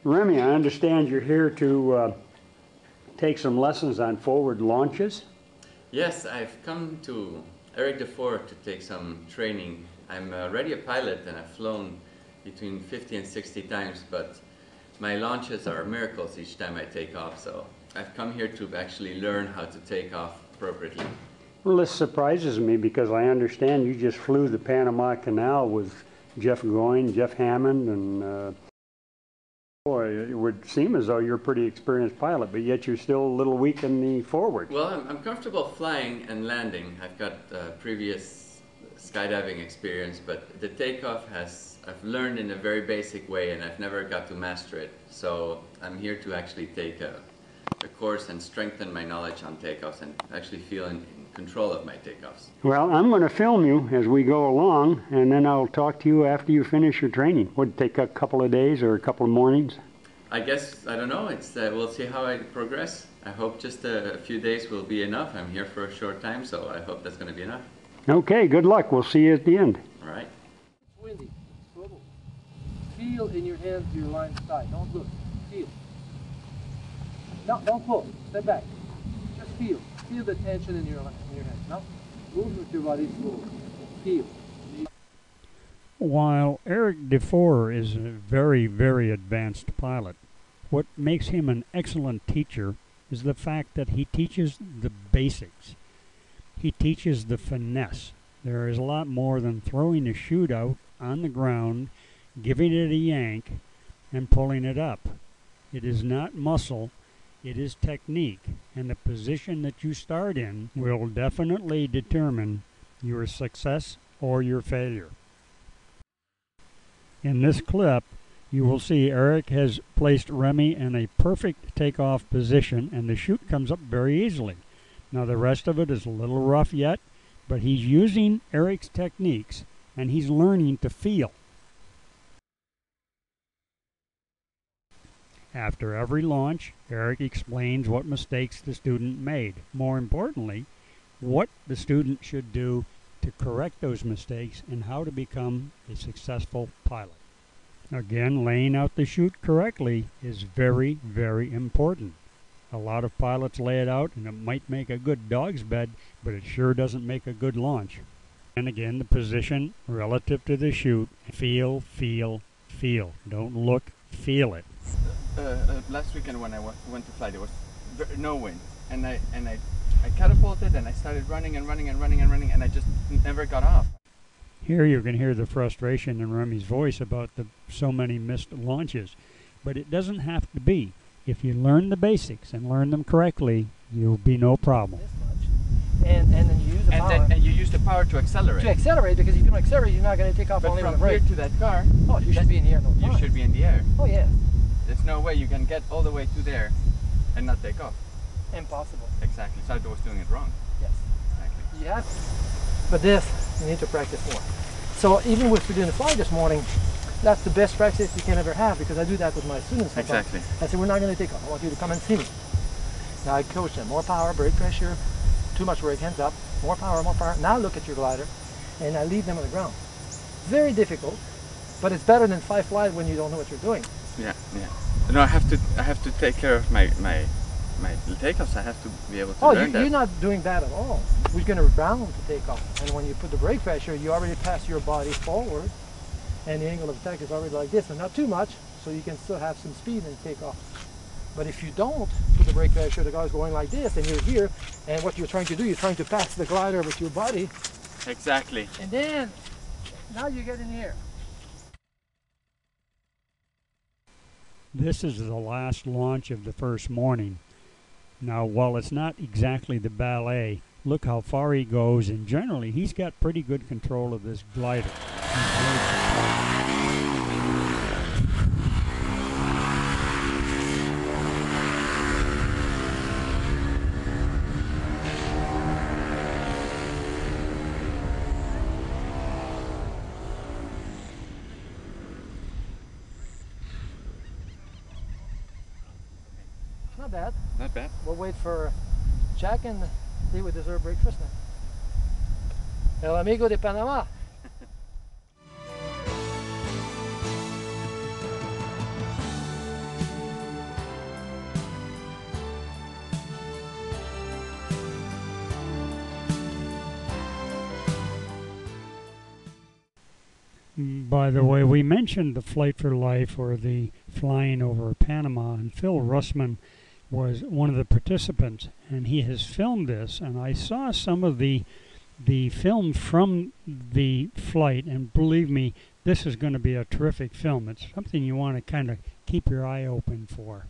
Remy, I understand you're here to take some lessons on forward launches. Yes, I've come to Eric Defour to take some training. I'm already a pilot and I've flown between 50 and 60 times, but my launches are miracles each time I take off, so I've come here to actually learn how to take off appropriately. Well, this surprises me because I understand you just flew the Panama Canal with Jeff Goyne, Jeff Hammond, and boy, it would seem as though you're a pretty experienced pilot, but yet you're still a little weak in the forward. Well, I'm comfortable flying and landing. I've got previous skydiving experience, but the takeoff I've learned in a very basic way and I've never got to master it. So I'm here to actually take a course and strengthen my knowledge on takeoffs and actually feel in control of my takeoffs. Well, I'm going to film you as we go along, and then I'll talk to you after you finish your training. Would it take a couple of days or a couple of mornings? I guess, I don't know, we'll see how I progress. I hope just a few days will be enough. I'm here for a short time, so I hope that's going to be enough. Okay, good luck. We'll see you at the end. All right. It's windy. Swivel. Feel in your hands your line side. Don't look. Feel. No, don't pull. Step back. Just feel. Feel the tension in your hands. No? Move with your body slowly. Feel. While Eric Defour is a very, very advanced pilot, what makes him an excellent teacher is the fact that he teaches the basics. He teaches the finesse. There is a lot more than throwing a chute out on the ground, giving it a yank, and pulling it up. It is not muscle. It is technique, and the position that you start in will definitely determine your success or your failure. In this clip, you will see Eric has placed Remy in a perfect takeoff position, and the chute comes up very easily. Now the rest of it is a little rough yet, but he's using Eric's techniques, and he's learning to feel. After every launch, Eric explains what mistakes the student made. More importantly, what the student should do to correct those mistakes and how to become a successful pilot. Again, laying out the chute correctly is very, very important. A lot of pilots lay it out and it might make a good dog's bed, but it sure doesn't make a good launch. And again, the position relative to the chute, feel, feel, feel. Don't look, feel it. Last weekend when I went to fly, there was no wind, and I catapulted and I started running and running and running and running, and I just never got off. Here you can hear the frustration in Remy's voice about so many missed launches, but it doesn't have to be. If you learn the basics and learn them correctly, you'll be no problem. And then you use the power. And you use the power to accelerate. To accelerate, because if you don't accelerate, you're not going to take off but only from with a brake. here to that car, oh, you should be in the air. No you should be in the air. Oh, yeah. There's no way you can get all the way to there and not take off. Impossible. Exactly. So I was doing it wrong. Yes. Exactly. You have to. But this, you need to practice more. So even with we doing the fly this morning, that's the best practice you can ever have, because I do that with my students. Exactly. I say, we're not going to take off. I want you to come and see me. Now I coach them. More power, brake pressure, too much brake, hands up. More power, more power. Now look at your glider. And I leave them on the ground. Very difficult, but it's better than fly when you don't know what you're doing. Yeah, yeah. No, I have to take care of my takeoffs. I have to be able to learn that. You're not doing that at all. We're going to ground to take off. And when you put the brake pressure, you already pass your body forward, and the angle of attack is already like this, and not too much, so you can still have some speed and take off. But if you don't put the brake pressure, the guy's going like this, and you're here, and what you're trying to do, you're trying to pass the glider with your body. Exactly. And then, now you get in the air. This is the last launch of the first morning. Now, while it's not exactly the ballet, look how far he goes, and generally he's got pretty good control of this glider. Not bad. Not bad. We'll wait for Jack and see what deserve breakfast now. El amigo de Panama. By the way, we mentioned the Flight for Life or the flying over Panama, and Phil Russman was one of the participants, and he has filmed this, and I saw some of the film from the flight, and believe me, this is going to be a terrific film. It's something you want to kind of keep your eye open for.